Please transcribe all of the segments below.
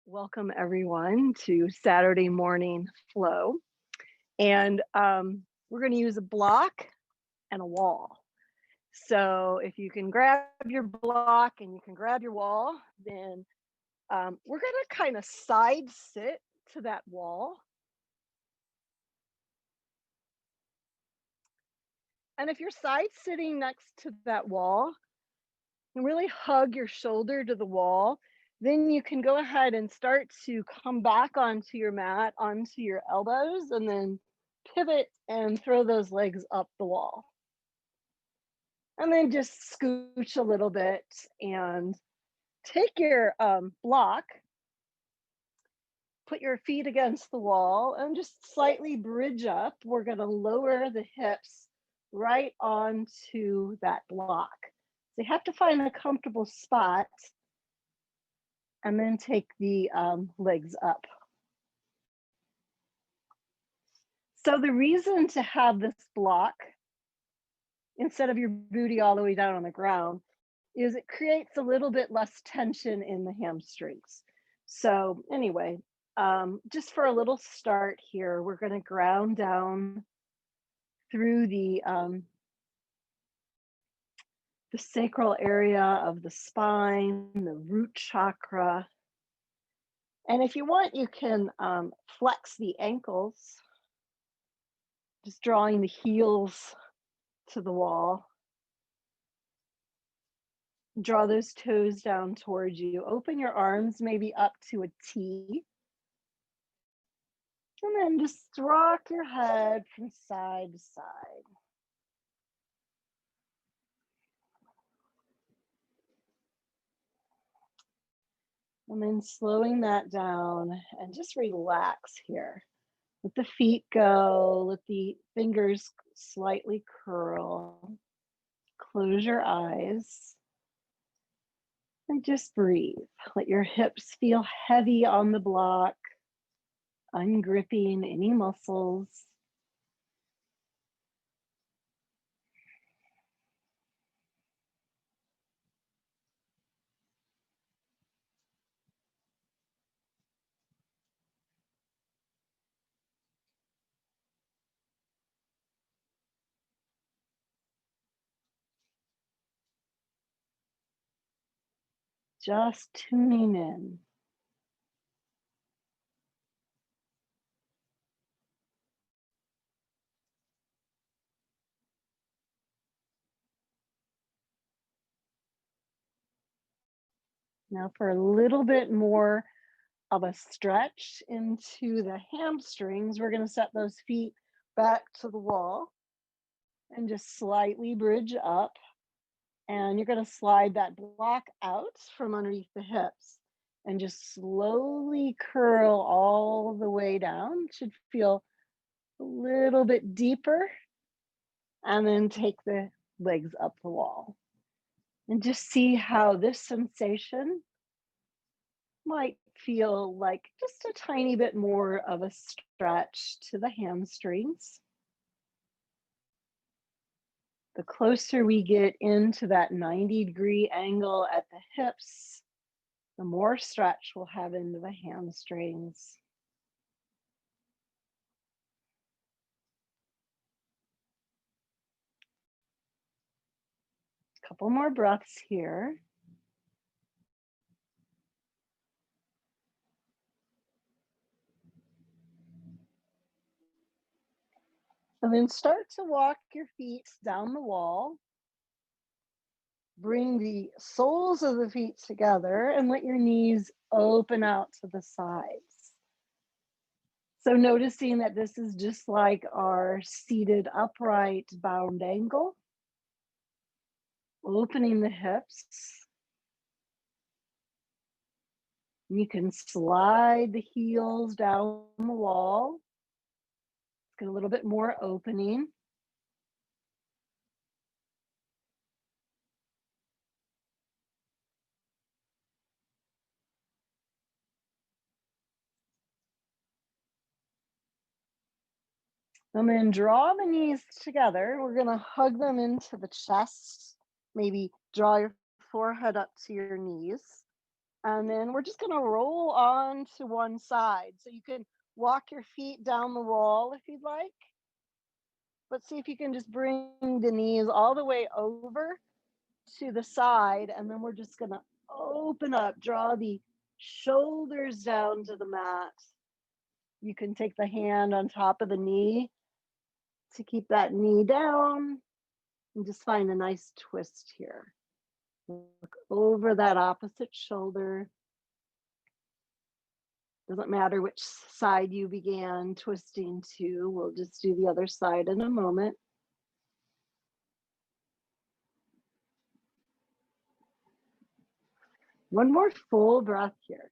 Welcome everyone to Saturday Morning Flow. And we're going to use a block and a wall. So if you can grab your block and you can grab your wall, then we're going to kind of side sit to that wall. And if you're side sitting next to that wall, and really hug your shoulder to the wall, then you can go ahead and start to come back onto your mat, onto your elbows, and then pivot and throw those legs up the wall. And then just scooch a little bit and take your block, put your feet against the wall, and just slightly bridge up. We're going to lower the hips right onto that block. So you have to find a comfortable spot and then take the legs up. So the reason to have this block instead of your booty all the way down on the ground is it creates a little bit less tension in the hamstrings. So anyway, just for a little start here, we're going to ground down through the sacral area of the spine, the root chakra. And if you want, you can flex the ankles, just drawing the heels to the wall. Draw those toes down towards you. Open your arms maybe up to a T. And then just rock your head from side to side. And then slowing that down and just relax here. Let the feet go, let the fingers slightly curl. Close your eyes and just breathe. Let your hips feel heavy on the block, ungripping any muscles. Just tuning in. Now for a little bit more of a stretch into the hamstrings, we're going to set those feet back to the wall and just slightly bridge up. And you're going to slide that block out from underneath the hips and just slowly curl all the way down. It should feel a little bit deeper. And then take the legs up the wall. And just see how this sensation might feel like just a tiny bit more of a stretch to the hamstrings. The closer we get into that 90-degree angle at the hips, the more stretch we'll have into the hamstrings. A couple more breaths here. And then start to walk your feet down the wall. Bring the soles of the feet together and let your knees open out to the sides. So noticing that this is just like our seated upright bound angle. Opening the hips. You can slide the heels down the wall. Get a little bit more opening. And then draw the knees together. We're going to hug them into the chest. Maybe draw your forehead up to your knees. And then we're just gonna roll on to one side. So you can walk your feet down the wall if you'd like, but see if you can just bring the knees all the way over to the side. And then we're just gonna open up, draw the shoulders down to the mat. You can take the hand on top of the knee to keep that knee down and just find a nice twist here. Look over that opposite shoulder. Doesn't matter which side you began twisting to. We'll just do the other side in a moment. One more full breath here.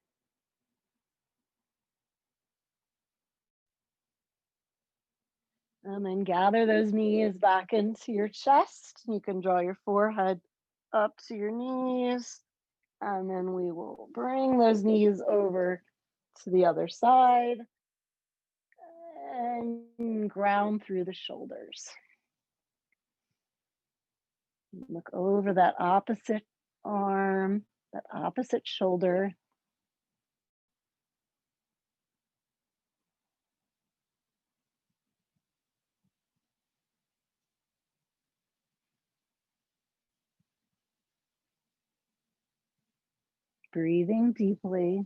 And then gather those knees back into your chest. You can draw your forehead up to your knees. And then we will bring those knees over to the other side and ground through the shoulders. Look over that opposite arm, that opposite shoulder. Breathing deeply.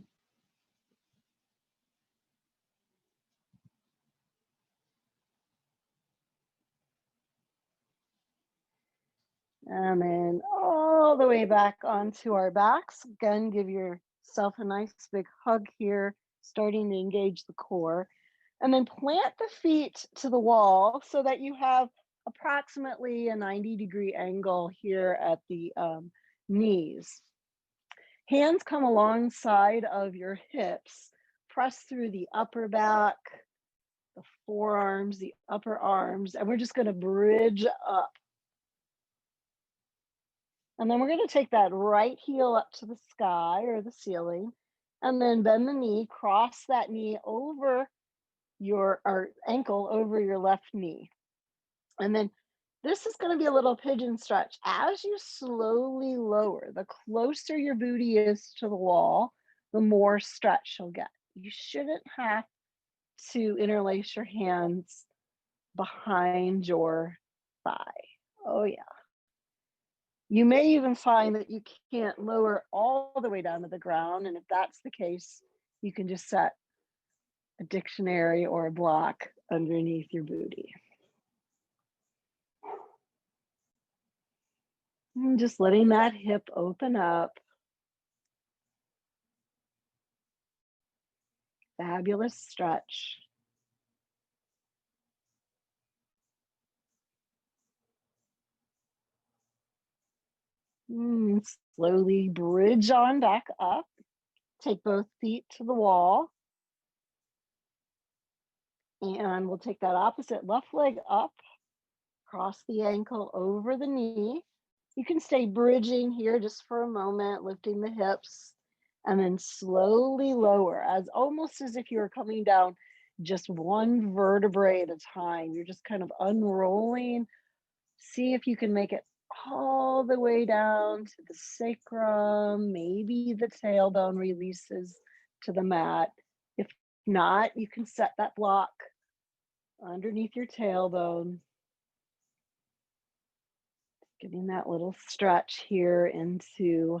And then all the way back onto our backs. Again, give yourself a nice big hug here, starting to engage the core. And then plant the feet to the wall so that you have approximately a 90-degree angle here at the knees. Hands come alongside of your hips. Press through the upper back, the forearms, the upper arms, and we're just going to bridge up. And then we're going to take that right heel up to the sky or the ceiling, and then bend the knee, cross that knee over your or ankle over your left knee. And then this is going to be a little pigeon stretch. As you slowly lower, the closer your booty is to the wall, the more stretch you'll get. You shouldn't have to interlace your hands behind your thigh. Oh, yeah. You may even find that you can't lower all the way down to the ground. And if that's the case, you can just set a dictionary or a block underneath your booty. And just letting that hip open up. Fabulous stretch. Slowly bridge on back up. Take both feet to the wall. And we'll take that opposite left leg up, cross the ankle over the knee. You can stay bridging here just for a moment, lifting the hips, and then slowly lower, as almost as if you were coming down just one vertebrae at a time. You're just kind of unrolling. See if you can make it all the way down to the sacrum. Maybe the tailbone releases to the mat. If not, you can set that block underneath your tailbone. Getting that little stretch here into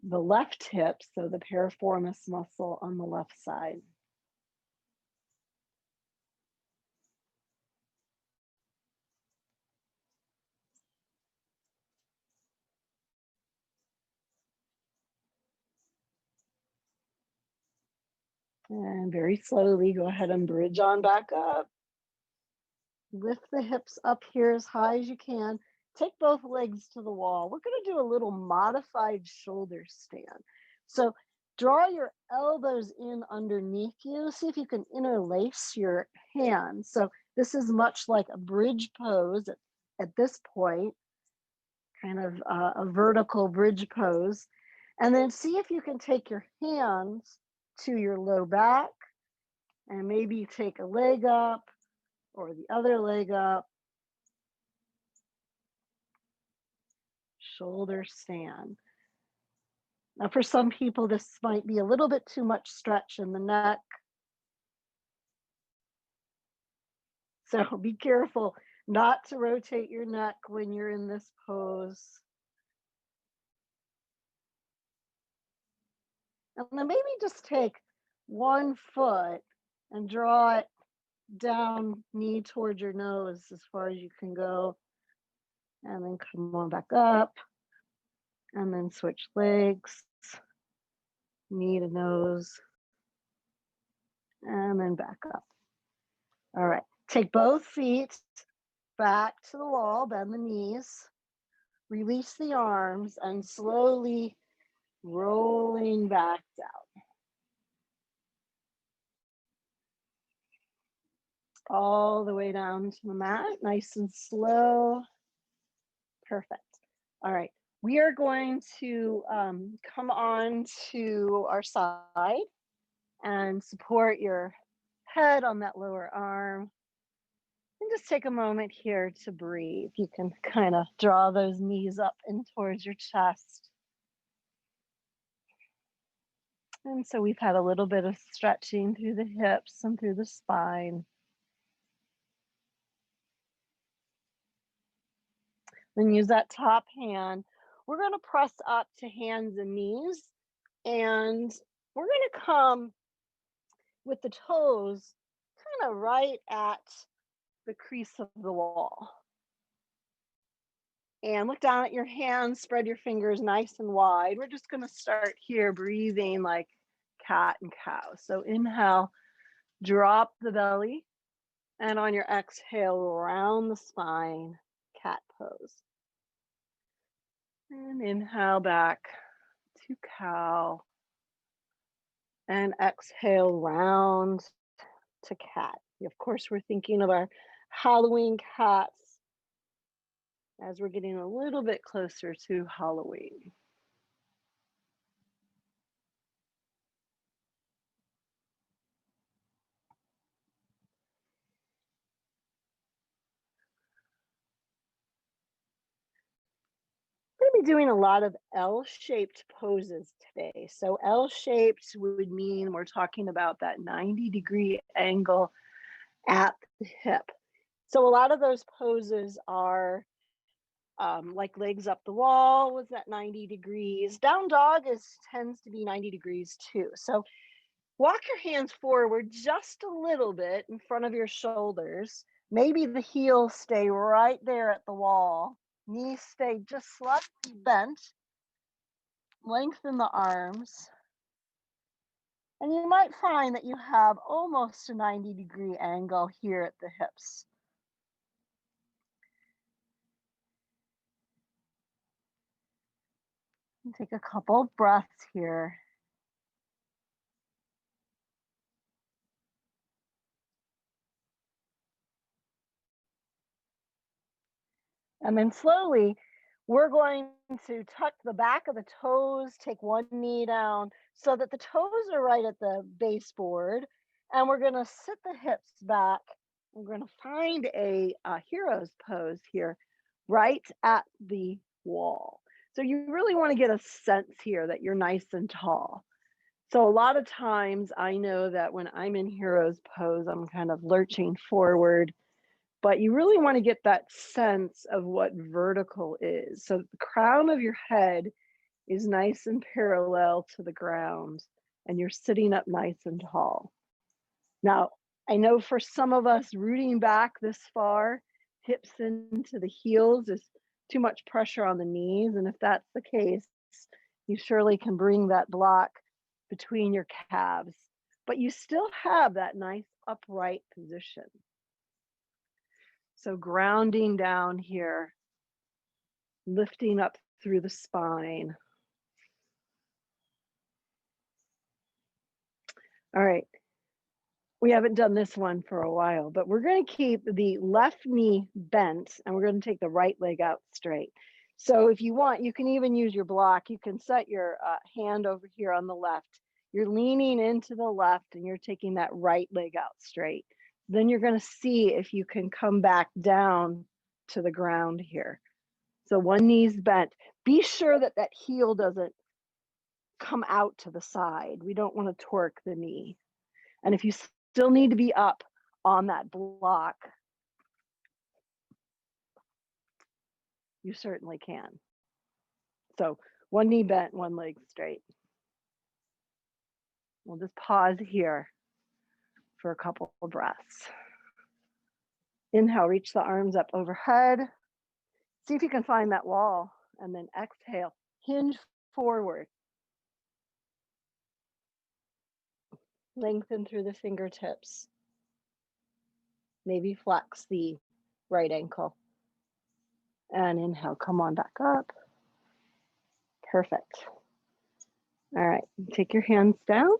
the left hip, so the piriformis muscle on the left side. And very slowly, go ahead and bridge on back up. Lift the hips up here as high as you can. Take both legs to the wall. We're going to do a little modified shoulder stand. So draw your elbows in underneath you. See if you can interlace your hands. So this is much like a bridge pose at this point, kind of a vertical bridge pose. And then see if you can take your hands to your low back and maybe take a leg up or the other leg up. Shoulder stand. Now, for some people, this might be a little bit too much stretch in the neck. So be careful not to rotate your neck when you're in this pose. And then maybe just take one foot and draw it down, knee towards your nose as far as you can go. And then come on back up. And then switch legs, knee to nose, and then back up. All right, take both feet back to the wall, bend the knees, release the arms, and slowly rolling back down. All the way down to the mat, nice and slow. Perfect. All right, we are going to come on to our side and support your head on that lower arm. And just take a moment here to breathe. You can kind of draw those knees up and towards your chest. And so we've had a little bit of stretching through the hips and through the spine. Then use that top hand. We're going to press up to hands and knees. And we're going to come with the toes kind of right at the crease of the wall. And look down at your hands, spread your fingers nice and wide. We're just going to start here breathing like cat and cow. So inhale, drop the belly, and on your exhale, round the spine, cat pose. And inhale back to cow, and exhale, round to cat. Of course, we're thinking of our Halloween cats as we're getting a little bit closer to Halloween. We're going to be doing a lot of L-shaped poses today. So L-shaped would mean we're talking about that 90-degree angle at the hip. So a lot of those poses are like legs up the wall was at 90 degrees. Down dog tends to be 90 degrees too. So walk your hands forward just a little bit in front of your shoulders. Maybe the heels stay right there at the wall. Knees stay just slightly bent. Lengthen the arms. And you might find that you have almost a 90-degree angle here at the hips. And take a couple of breaths here. And then slowly, we're going to tuck the back of the toes, take one knee down so that the toes are right at the baseboard. And we're going to sit the hips back. We're going to find a hero's pose here right at the wall. So you really want to get a sense here that you're nice and tall. So a lot of times I know that when I'm in hero's pose, I'm kind of lurching forward, but you really want to get that sense of what vertical is. So the crown of your head is nice and parallel to the ground, and you're sitting up nice and tall. Now, I know for some of us, rooting back this far, hips into the heels is too much pressure on the knees. And if that's the case, you surely can bring that block between your calves, but you still have that nice upright position. So grounding down here, lifting up through the spine. All right. We haven't done this one for a while, but we're going to keep the left knee bent and we're going to take the right leg out straight. So if you want, you can even use your block. You can set your hand over here on the left. You're leaning into the left and you're taking that right leg out straight. Then you're going to see if you can come back down to the ground here. So one knee's bent. Be sure that that heel doesn't come out to the side. We don't want to torque the knee. And if you still need to be up on that block, you certainly can. So one knee bent, one leg straight. We'll just pause here for a couple of breaths. Inhale, reach the arms up overhead. See if you can find that wall. And then exhale, hinge forward. Lengthen through the fingertips. Maybe flex the right ankle. And inhale, come on back up. Perfect. All right, take your hands down.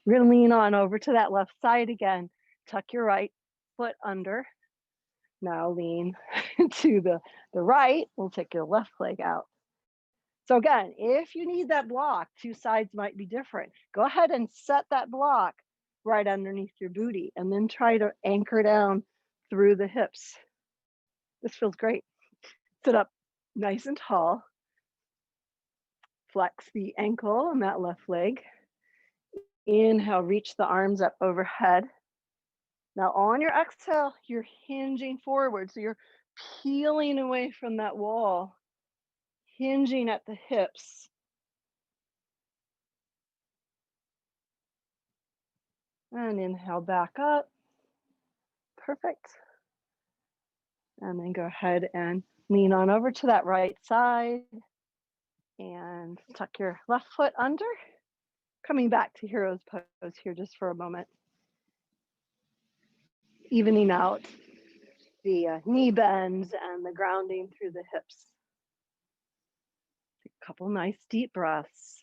We're gonna lean on over to that left side again. Tuck your right foot under. Now lean to the right. We'll take your left leg out. So again, if you need that block, two sides might be different. Go ahead and set that block right underneath your booty and then try to anchor down through the hips. This feels great. Sit up nice and tall. Flex the ankle on that left leg. Inhale, reach the arms up overhead. Now on your exhale, you're hinging forward. So you're peeling away from that wall, hinging at the hips. And inhale back up. Perfect. And then go ahead and lean on over to that right side and tuck your left foot under. Coming back to hero's pose here just for a moment. Evening out the knee bends and the grounding through the hips. A couple nice deep breaths.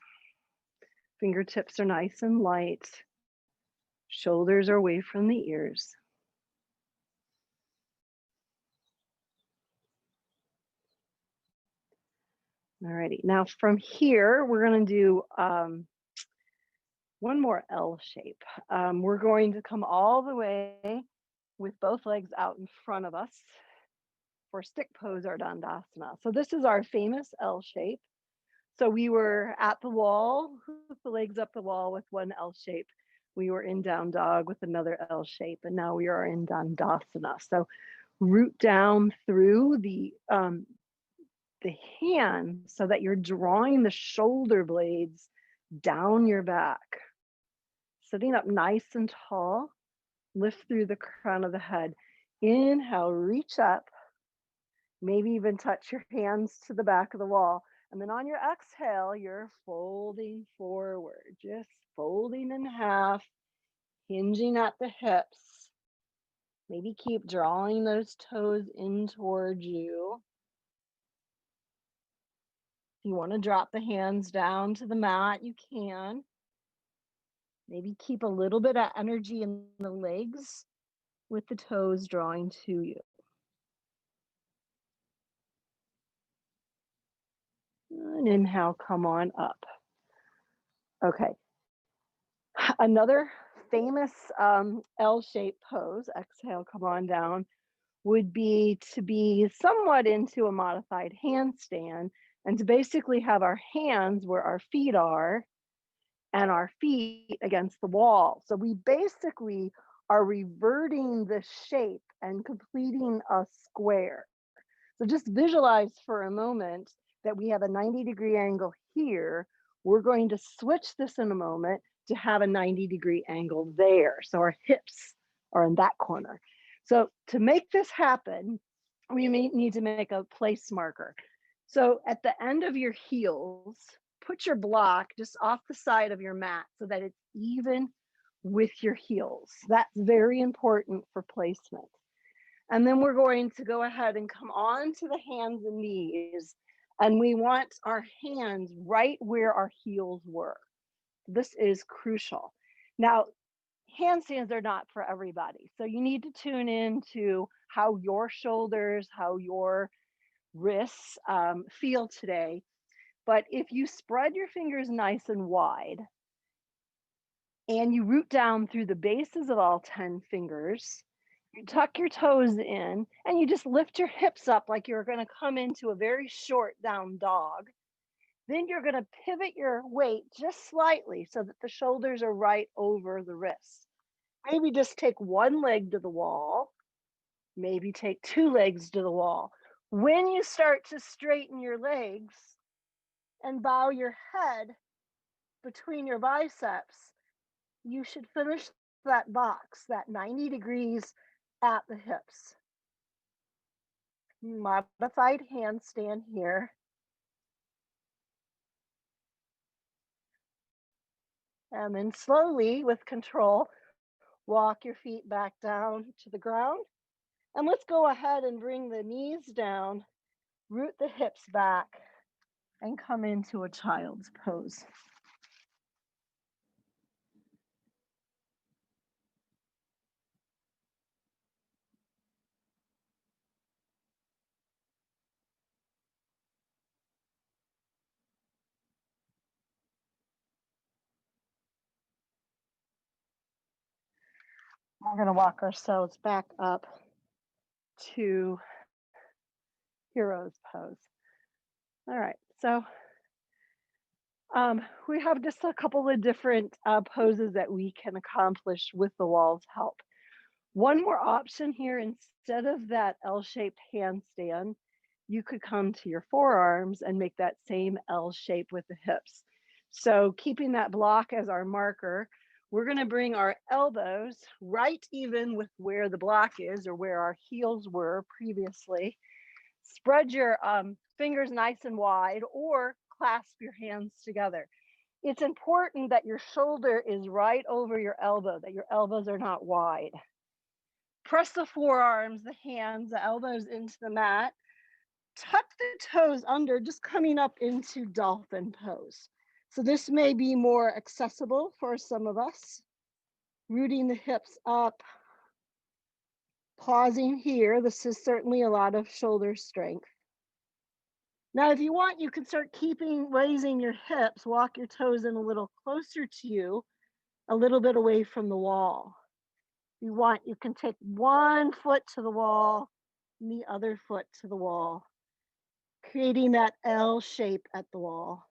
Fingertips are nice and light. Shoulders are away from the ears. Alrighty, now from here, we're gonna do one more L shape. We're going to come all the way with both legs out in front of us for stick pose or Dandasana. So this is our famous L shape. So we were at the wall, with the legs up the wall with one L shape. We were in down dog with another L shape, and now we are in Dandasana. So root down through the hand so that you're drawing the shoulder blades down your back. Sitting up nice and tall, lift through the crown of the head. Inhale, reach up, maybe even touch your hands to the back of the wall. And then on your exhale, you're folding forward, just folding in half, hinging at the hips. Maybe keep drawing those toes in towards you. If you want to drop the hands down to the mat, you can. Maybe keep a little bit of energy in the legs with the toes drawing to you. And inhale, come on up. Okay. Another famous L-shaped pose, exhale, come on down, would be to be somewhat into a modified handstand and to basically have our hands where our feet are and our feet against the wall. So we basically are reverting the shape and completing a square. So just visualize for a moment that we have a 90-degree angle here. We're going to switch this in a moment to have a 90-degree angle there. So our hips are in that corner. So to make this happen, we may need to make a place marker. So at the end of your heels, put your block just off the side of your mat so that it's even with your heels. That's very important for placement. And then we're going to go ahead and come on to the hands and knees. And we want our hands right where our heels were. This is crucial. Now, handstands are not for everybody. So you need to tune in to how your shoulders, how your wrists feel today. But if you spread your fingers nice and wide and you root down through the bases of all 10 fingers, you tuck your toes in and you just lift your hips up like you're going to come into a very short down dog. Then you're going to pivot your weight just slightly so that the shoulders are right over the wrists. Maybe just take one leg to the wall, maybe take two legs to the wall. When you start to straighten your legs and bow your head between your biceps, you should finish that box, that 90 degrees at the hips. Modified handstand here. And then slowly, with control, walk your feet back down to the ground. And let's go ahead and bring the knees down, root the hips back, and come into a child's pose. We're going to walk ourselves back up to hero's pose. All right, so we have just a couple of different poses that we can accomplish with the wall's help. One more option here, instead of that L-shaped handstand, you could come to your forearms and make that same L shape with the hips. So keeping that block as our marker, we're going to bring our elbows right even with where the block is or where our heels were previously. Spread your fingers nice and wide or clasp your hands together. It's important that your shoulder is right over your elbow, that your elbows are not wide. Press the forearms, the hands, the elbows into the mat. Tuck the toes under, just coming up into dolphin pose. So this may be more accessible for some of us. Rooting the hips up, pausing here. This is certainly a lot of shoulder strength. Now, if you want, you can start raising your hips, walk your toes in a little closer to you, a little bit away from the wall. If you want, you can take one foot to the wall and the other foot to the wall, creating that L shape at the wall.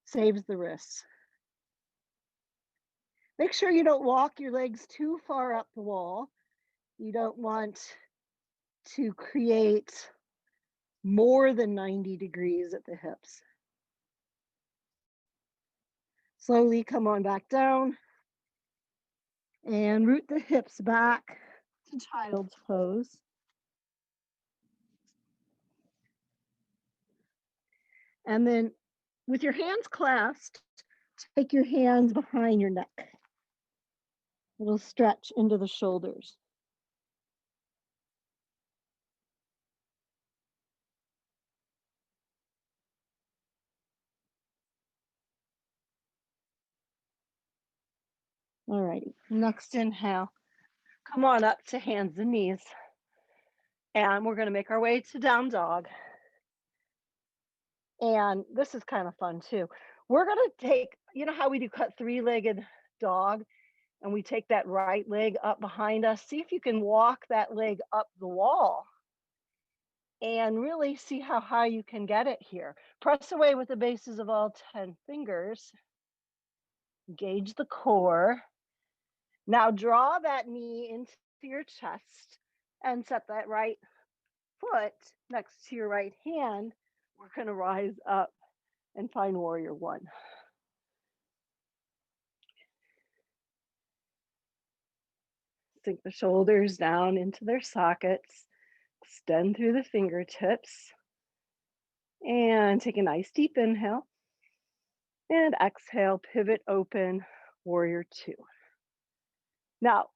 Saves the wrists. Make sure you don't walk your legs too far up the wall. You don't want to create more than 90 degrees at the hips. Slowly come on back down and root the hips back to child's pose. And then with your hands clasped, take your hands behind your neck. It'll stretch into the shoulders. All righty, next inhale. Come on up to hands and knees. And we're gonna make our way to down dog. And this is kind of fun too. We're gonna take, you know how we do cut three-legged dog, and we take that right leg up behind us. See if you can walk that leg up the wall and really see how high you can get it here. Press away with the bases of all 10 fingers. Engage the core. Now draw that knee into your chest and set that right foot next to your right hand. We're gonna rise up and find warrior one. Sink the shoulders down into their sockets, extend through the fingertips, and take a nice deep inhale. And exhale, pivot open, warrior two. Now,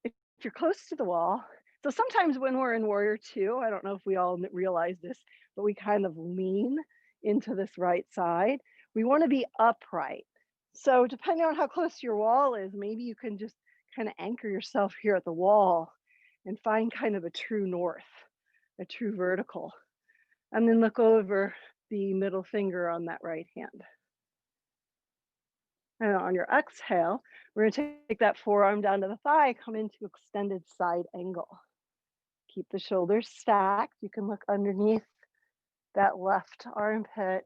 if you're close to the wall, so sometimes when we're in warrior two, I don't know if we all realize this, but we kind of lean into this right side. We want to be upright. So depending on how close your wall is, maybe you can just kind of anchor yourself here at the wall and find kind of a true north, a true vertical. And then look over the middle finger on that right hand. And on your exhale, we're going to take that forearm down to the thigh, come into extended side angle. Keep the shoulders stacked. You can look underneath that left armpit.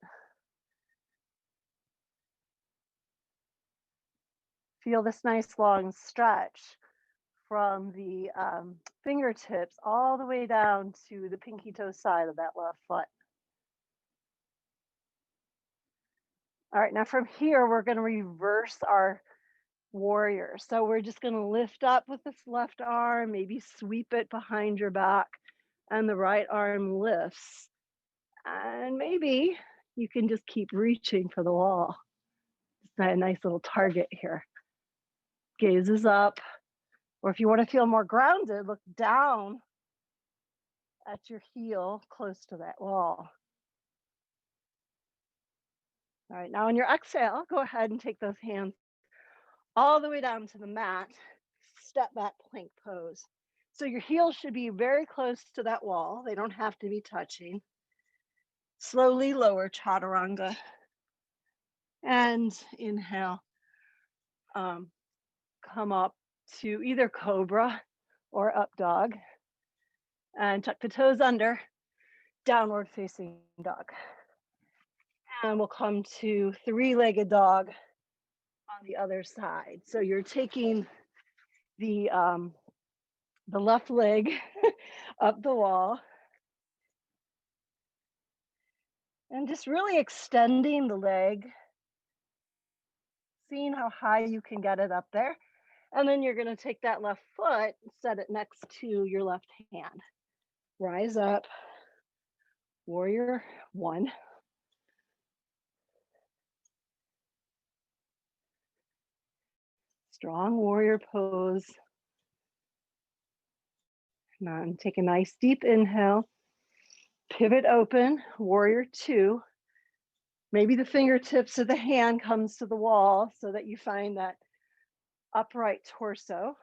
Feel this nice long stretch from the fingertips all the way down to the pinky toe side of that left foot. All right, now from here, we're going to reverse our warrior. So we're just going to lift up with this left arm, maybe sweep it behind your back, and the right arm lifts. And maybe you can just keep reaching for the wall. It's a nice little target here. Gaze is up. Or if you want to feel more grounded, look down at your heel close to that wall. All right, now on your exhale, go ahead and take those hands all the way down to the mat, step back plank pose. So your heels should be very close to that wall. They don't have to be touching. Slowly lower chaturanga and inhale. Come up to either cobra or up dog and tuck the toes under, downward facing dog. And we'll come to three-legged dog on the other side. So you're taking the left leg up the wall and just really extending the leg, seeing how high you can get it up there. And then you're going to take that left foot, set it next to your left hand. Rise up, warrior one. Strong warrior pose. Now take a nice deep inhale. Pivot open, warrior two. Maybe the fingertips of the hand comes to the wall so that you find that upright torso.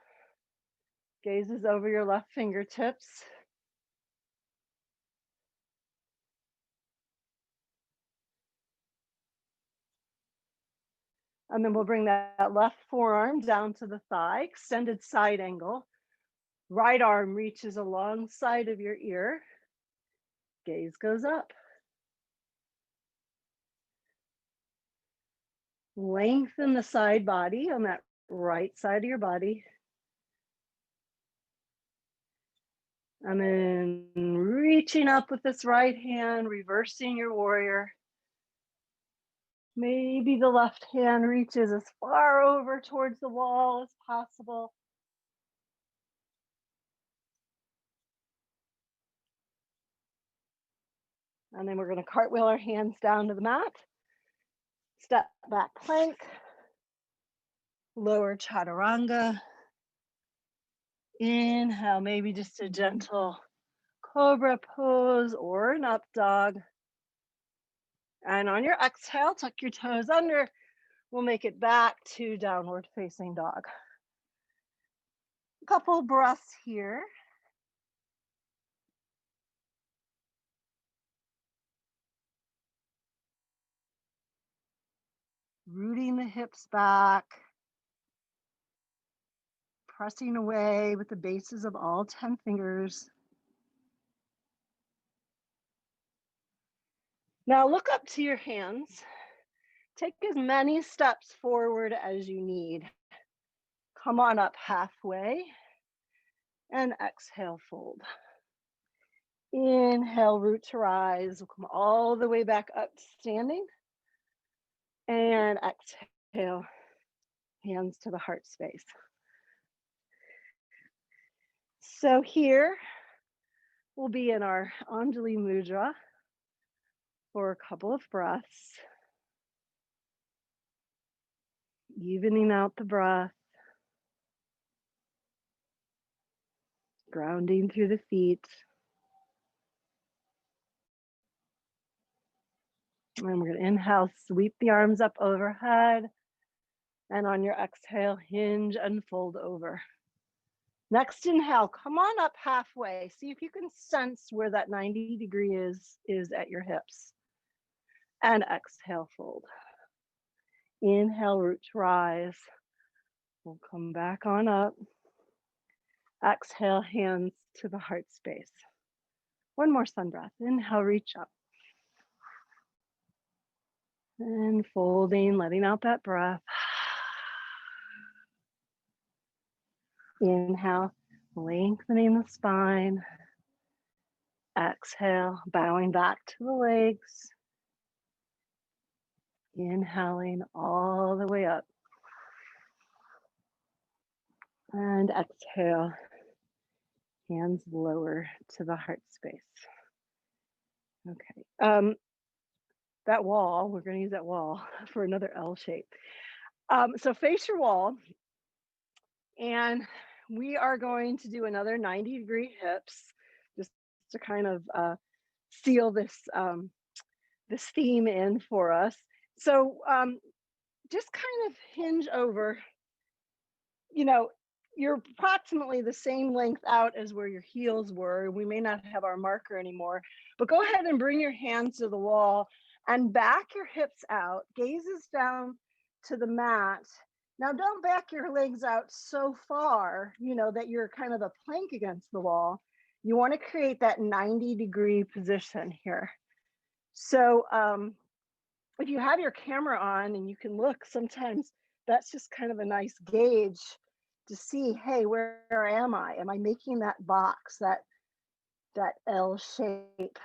Gazes over your left fingertips. And then we'll bring that left forearm down to the thigh, extended side angle. Right arm reaches alongside of your ear. Gaze goes up. Lengthen the side body on that right side of your body. And then reaching up with this right hand, reversing your warrior. Maybe the left hand reaches as far over towards the wall as possible. And then we're going to cartwheel our hands down to the mat. Step back plank. Lower chaturanga. Inhale, maybe just a gentle cobra pose or an up dog. And on your exhale, tuck your toes under. We'll make it back to downward facing dog. A couple breaths here. Rooting the hips back. Pressing away with the bases of all 10 fingers. Now look up to your hands. Take as many steps forward as you need. Come on up halfway and exhale, fold. Inhale, root to rise. We'll come all the way back up to standing. And exhale, hands to the heart space. So here we'll be in our Anjali Mudra for a couple of breaths. Evening out the breath. Grounding through the feet. And we're going to inhale, sweep the arms up overhead. And on your exhale, hinge and fold over. Next inhale, come on up halfway. See if you can sense where that 90 degree is at your hips. And exhale, fold. Inhale, root to rise. We'll come back on up. Exhale, hands to the heart space. One more sun breath. Inhale, reach up. And folding, letting out that breath. Inhale, lengthening the spine. Exhale, bowing back to the legs. Inhaling all the way up. And exhale, hands lower to the heart space. Okay. That wall, we're going to use that wall for another L shape. So face your wall, and we are going to do another 90-degree hips, just to kind of seal this theme in for us. So just kind of hinge over, you know, you're approximately the same length out as where your heels were. We may not have our marker anymore, but go ahead and bring your hands to the wall and back your hips out, gazes down to the mat. Now don't back your legs out so far, that you're kind of a plank against the wall. You want to create that 90-degree position here. So if you have your camera on and you can look, sometimes that's just kind of a nice gauge to see, hey, where am I? Am I making that box, that L shape?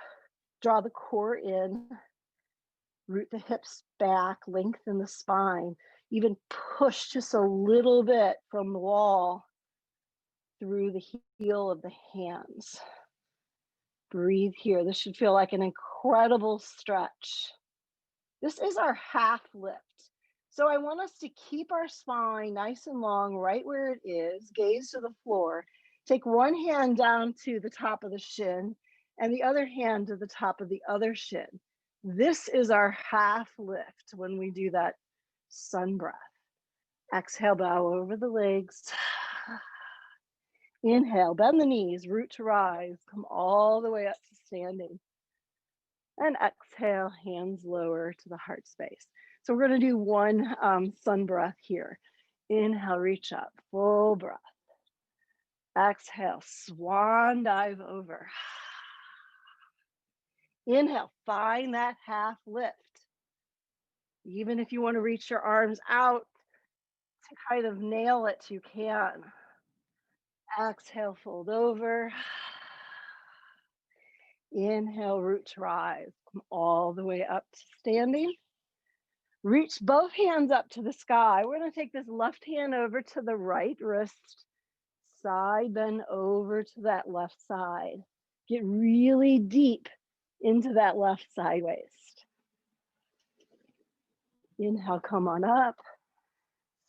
Draw the core in, root the hips back, lengthen the spine, even push just a little bit from the wall through the heel of the hands. Breathe here. This should feel like an incredible stretch. This is our half lift. So I want us to keep our spine nice and long right where it is, gaze to the floor. Take one hand down to the top of the shin and the other hand to the top of the other shin. This is our half lift when we do that sun breath. Exhale, bow over the legs. Inhale, bend the knees, root to rise, come all the way up to standing. And exhale, hands lower to the heart space. So we're going to do one sun breath here. Inhale, reach up, full breath. Exhale, swan dive over. Inhale, find that half lift. Even if you want to reach your arms out to kind of nail it, you can. Exhale, fold over. Inhale, root to rise. Come all the way up to standing. Reach both hands up to the sky. We're going to take this left hand over to the right wrist, side bend over to that left side. Get really deep into that left side waist. Inhale, come on up.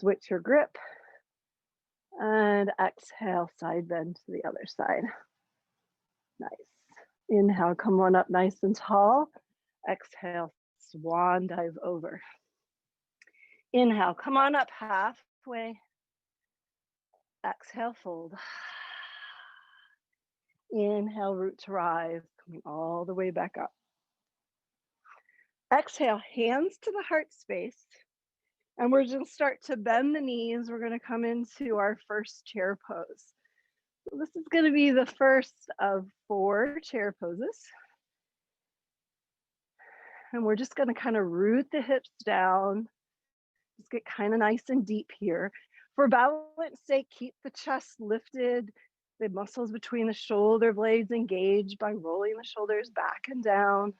Switch your grip. And exhale, side bend to the other side. Nice. Inhale, come on up nice and tall. Exhale, swan dive over. Inhale, come on up halfway. Exhale, fold. Inhale, root to rise, coming all the way back up. Exhale, hands to the heart space. And we're going to start to bend the knees. We're going to come into our first chair pose. So this is going to be the first of 4 chair poses. And we're just going to kind of root the hips down. Just get kind of nice and deep here. For balance sake, keep the chest lifted, the muscles between the shoulder blades engaged by rolling the shoulders back and down.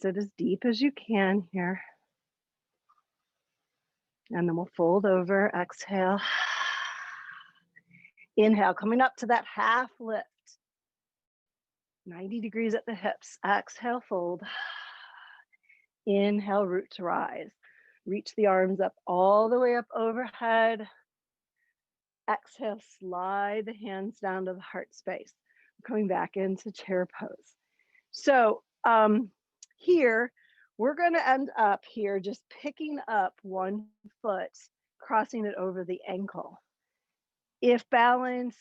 Sit as deep as you can here. And then we'll fold over, exhale. Inhale, coming up to that half lift. 90 degrees at the hips. Exhale, fold. Inhale, root to rise. Reach the arms up all the way up overhead. Exhale, slide the hands down to the heart space. Coming back into chair pose. So here, we're going to end up here just picking up one foot, crossing it over the ankle. If balance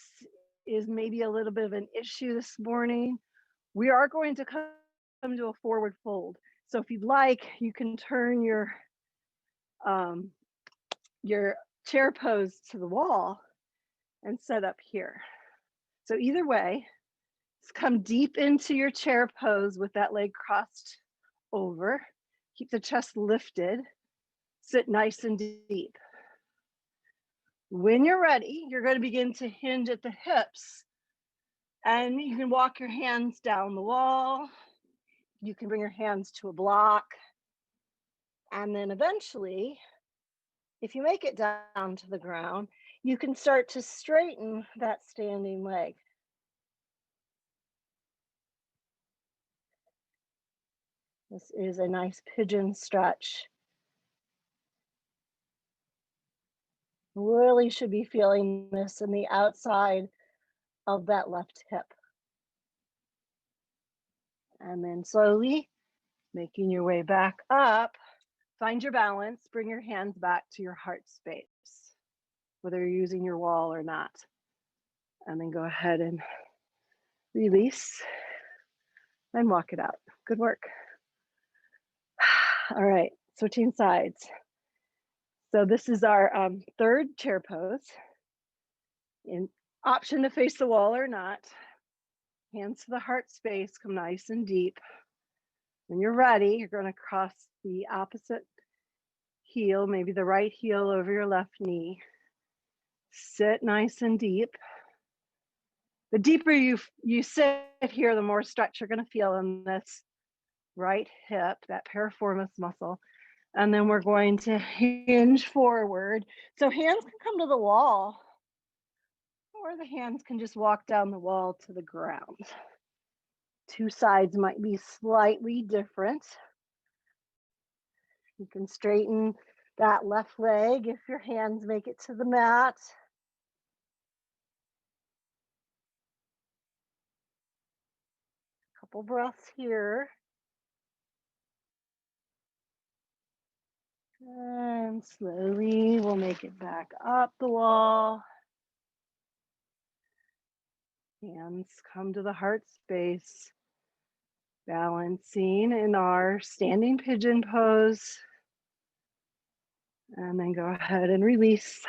is maybe a little bit of an issue this morning, we are going to come to a forward fold. So if you'd like, you can turn your chair pose to the wall and set up here. So either way, come deep into your chair pose with that leg crossed over. Keep the chest lifted. Sit nice and deep. When you're ready, you're going to begin to hinge at the hips. And you can walk your hands down the wall. You can bring your hands to a block. And then eventually, if you make it down to the ground, you can start to straighten that standing leg. This is a nice pigeon stretch. Really should be feeling this in the outside of that left hip. And then slowly making your way back up, find your balance, bring your hands back to your heart space, whether you're using your wall or not. And then go ahead and release and walk it out. Good work. All right, switching sides. So this is our third chair pose. In option to face the wall or not. Hands to the heart space, come nice and deep. When you're ready, you're going to cross the opposite heel, maybe the right heel over your left knee. Sit nice and deep. The deeper you sit here, the more stretch you're going to feel in this right hip, that piriformis muscle. And then we're going to hinge forward. So hands can come to the wall, or the hands can just walk down the wall to the ground. Two sides might be slightly different. You can straighten that left leg if your hands make it to the mat. Couple breaths here. And slowly we'll make it back up the wall. Hands come to the heart space. Balancing in our standing pigeon pose. And then go ahead and release.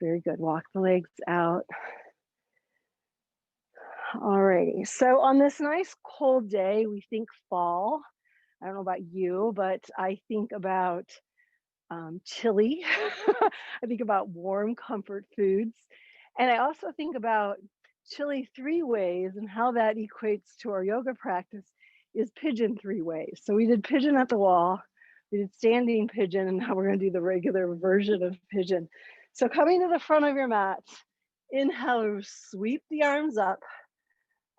Very good. Walk the legs out. Alrighty. So on this nice cold day, we think fall. I don't know about you, but I think about chili. I think about warm comfort foods. And I also think about chili 3 ways, and how that equates to our yoga practice is pigeon 3 ways. So we did pigeon at the wall, we did standing pigeon, and now we're going to do the regular version of pigeon. So coming to the front of your mat, inhale, sweep the arms up.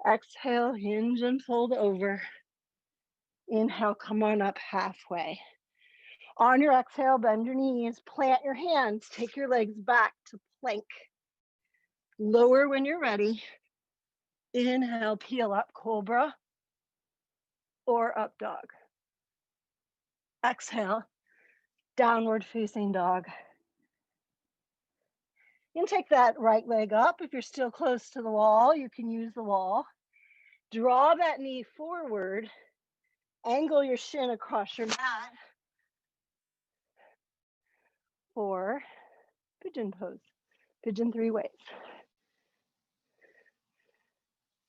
Exhale, hinge and fold over. Inhale, come on up halfway. On your exhale, bend your knees, plant your hands, take your legs back to plank. Lower when you're ready. Inhale, peel up, cobra or up dog. Exhale, downward facing dog. You can take that right leg up. If you're still close to the wall, you can use the wall. Draw that knee forward, angle your shin across your mat for pigeon pose, pigeon 3 ways.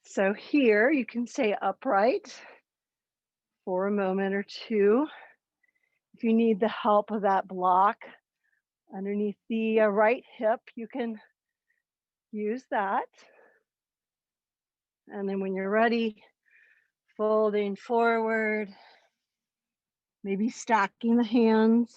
So here you can stay upright for a moment or two. If you need the help of that block underneath the right hip, you can use that. And then when you're ready, folding forward, maybe stacking the hands.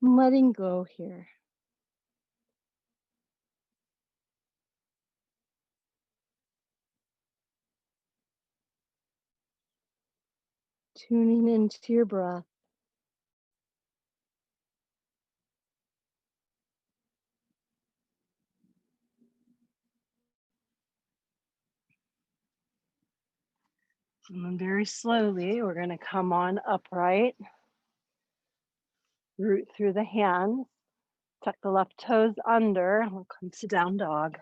Letting go here. Tuning into your breath. And then very slowly, we're going to come on upright. Root through the hands. Tuck the left toes under. We'll come to down dog.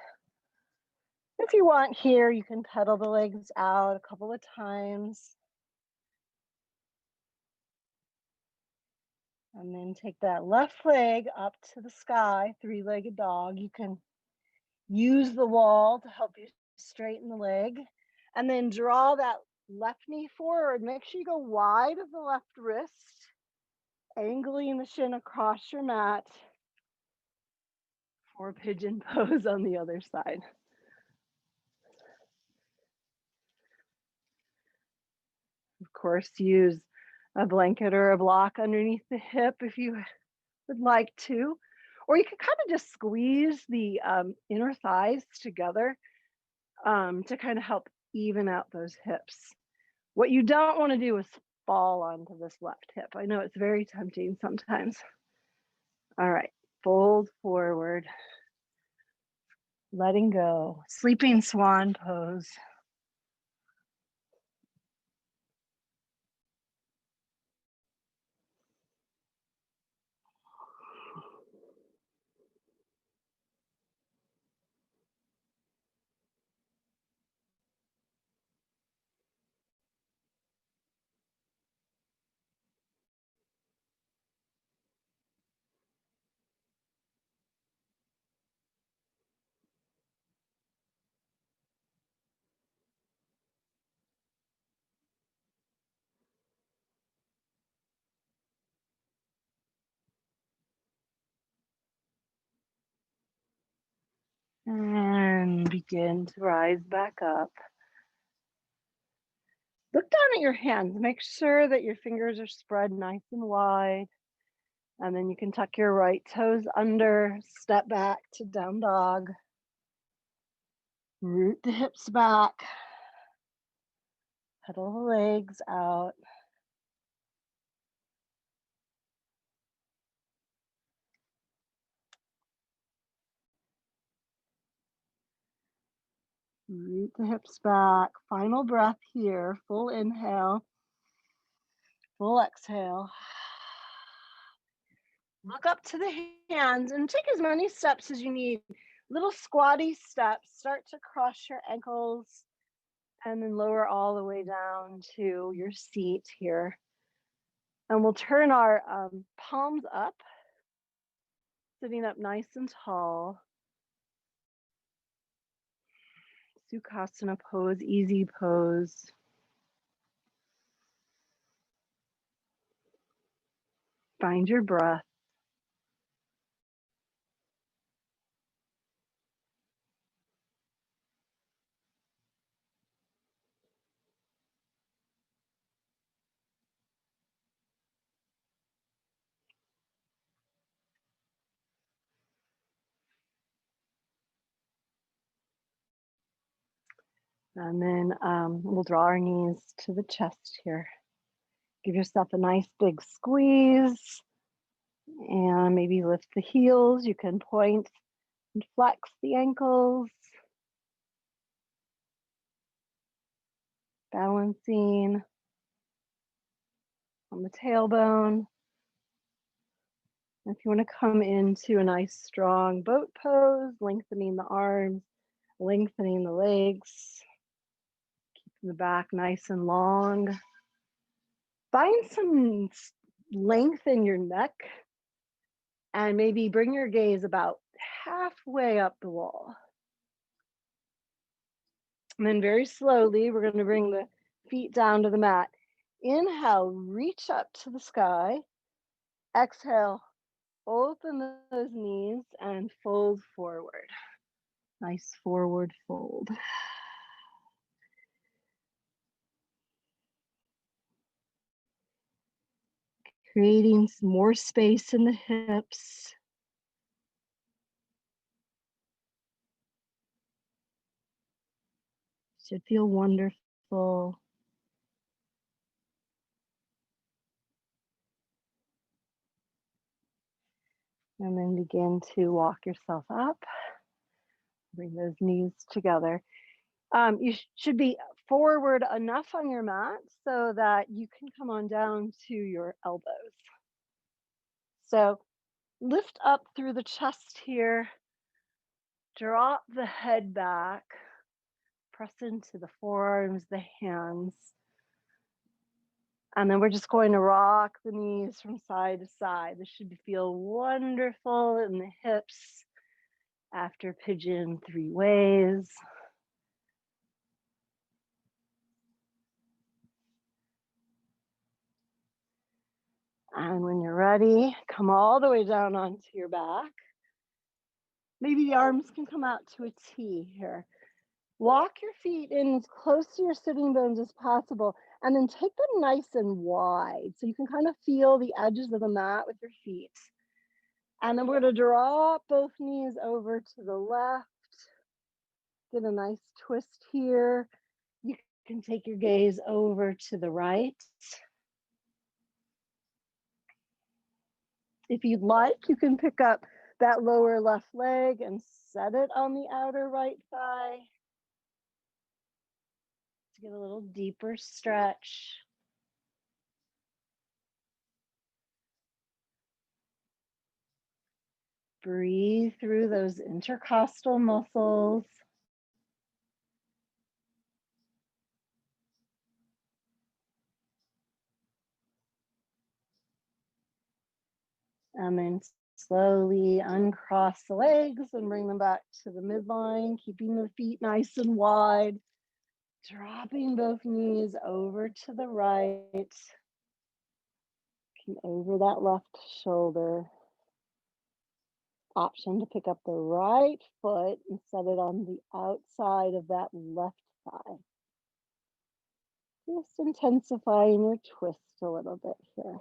If you want here, you can pedal the legs out a couple of times. And then take that left leg up to the sky, three-legged dog. You can use the wall to help you straighten the leg. And then draw that left knee forward. Make sure you go wide of the left wrist, angling the shin across your mat for pigeon pose on the other side. Of course, use a blanket or a block underneath the hip if you would like to. Or you can kind of just squeeze the inner thighs together to kind of help even out those hips. What you don't want to do is fall onto this left hip. I know it's very tempting sometimes. All right, fold forward, letting go, sleeping swan pose. And begin to rise back up. Look down at your hands. Make sure that your fingers are spread nice and wide. And then you can tuck your right toes under, step back to down dog. Root the hips back. Pedal the legs out. Root the hips back. Final breath here. Full inhale. Full exhale. Look up to the hands and take as many steps as you need. Little squatty steps. Start to cross your ankles and then lower all the way down to your seat here. And we'll turn our palms up, sitting up nice and tall. Sukhasana pose, easy pose. Find your breath. And then we'll draw our knees to the chest here. Give yourself a nice big squeeze and maybe lift the heels. You can point and flex the ankles. Balancing on the tailbone. If you want to come into a nice strong boat pose, lengthening the arms, lengthening the legs, keeping the back nice and long. Find some length in your neck and maybe bring your gaze about halfway up the wall. And then very slowly, we're going to bring the feet down to the mat. Inhale, reach up to the sky. Exhale, open those knees and fold forward. Nice forward fold. Creating some more space in the hips. Should feel wonderful. And then begin to walk yourself up. Bring those knees together. You should be forward enough on your mat so that you can come on down to your elbows. So lift up through the chest here. Drop the head back. Press into the forearms, the hands. And then we're just going to rock the knees from side to side. This should feel wonderful in the hips after pigeon 3 ways. And when you're ready, come all the way down onto your back. Maybe the arms can come out to a T here. Walk your feet in as close to your sitting bones as possible, and then take them nice and wide so you can kind of feel the edges of the mat with your feet. And then we're going to drop both knees over to the left. Get a nice twist here. You can take your gaze over to the right. If you'd like, you can pick up that lower left leg and set it on the outer right thigh to get a little deeper stretch. Breathe through those intercostal muscles. And then slowly uncross the legs and bring them back to the midline, keeping the feet nice and wide. Dropping both knees over to the right, over that left shoulder. Option to pick up the right foot and set it on the outside of that left thigh. Just intensifying your twist a little bit here.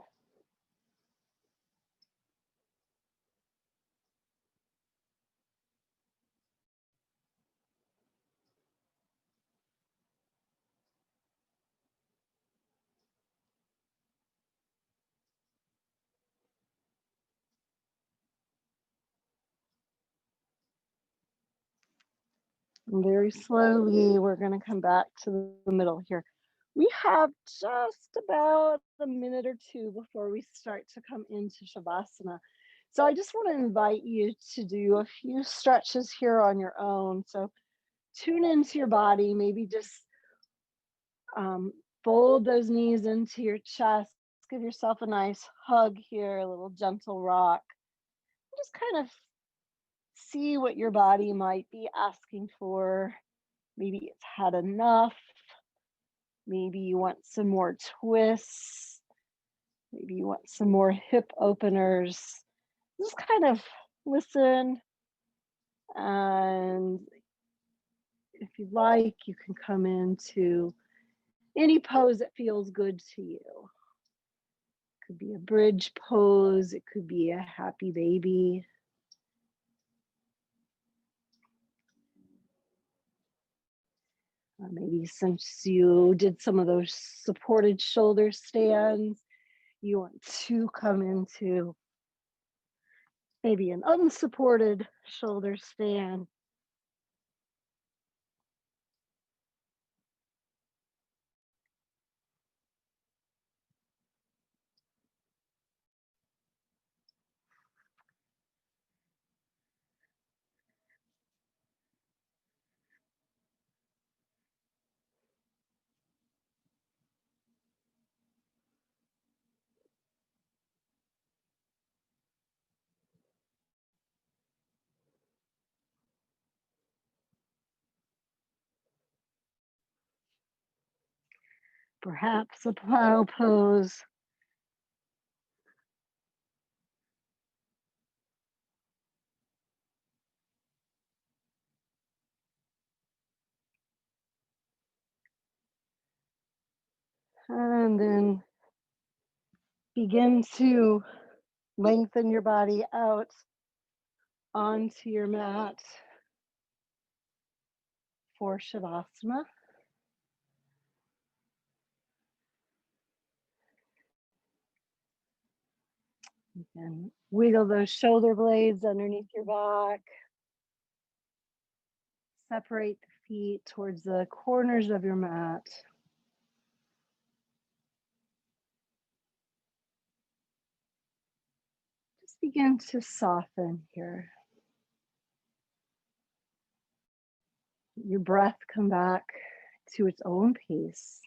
And very slowly, we're going to come back to the middle here. We have just about a minute or two before we start to come into Shavasana. So I just want to invite you to do a few stretches here on your own. So tune into your body, maybe just fold those knees into your chest. Give yourself a nice hug here, a little gentle rock. Just kind of see what your body might be asking for. Maybe it's had enough. Maybe you want some more twists. Maybe you want some more hip openers. Just kind of listen. And if you like, you can come into any pose that feels good to you. It could be a bridge pose. It could be a happy baby. Maybe since you did some of those supported shoulder stands, you want to come into maybe an unsupported shoulder stand. Perhaps a plow pose. And then begin to lengthen your body out onto your mat for Shavasana. You can wiggle those shoulder blades underneath your back. Separate the feet towards the corners of your mat. Just begin to soften here. Your breath come back to its own pace.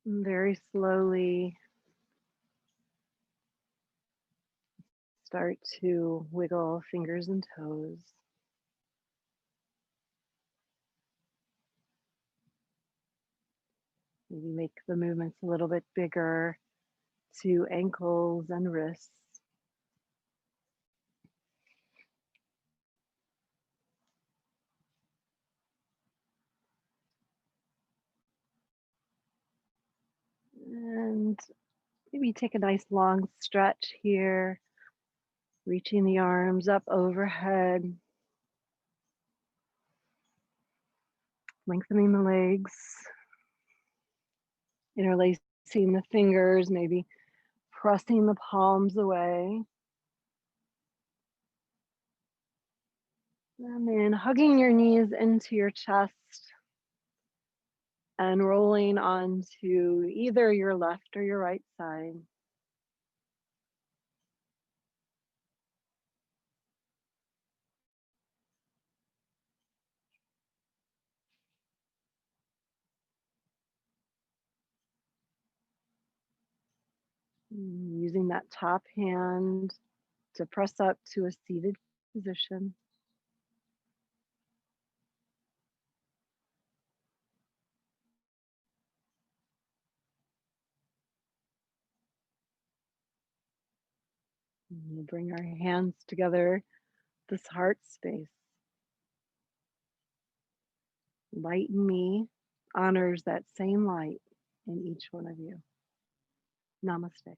And very slowly start to wiggle fingers and toes. Maybe make the movements a little bit bigger to ankles and wrists. And maybe take a nice long stretch here, reaching the arms up overhead, lengthening the legs, interlacing the fingers, maybe pressing the palms away. And then hugging your knees into your chest and rolling onto either your left or your right side. Using that top hand to press up to a seated position. And we'll bring our hands together, this heart space. Light in me honors that same light in each one of you. Namaste.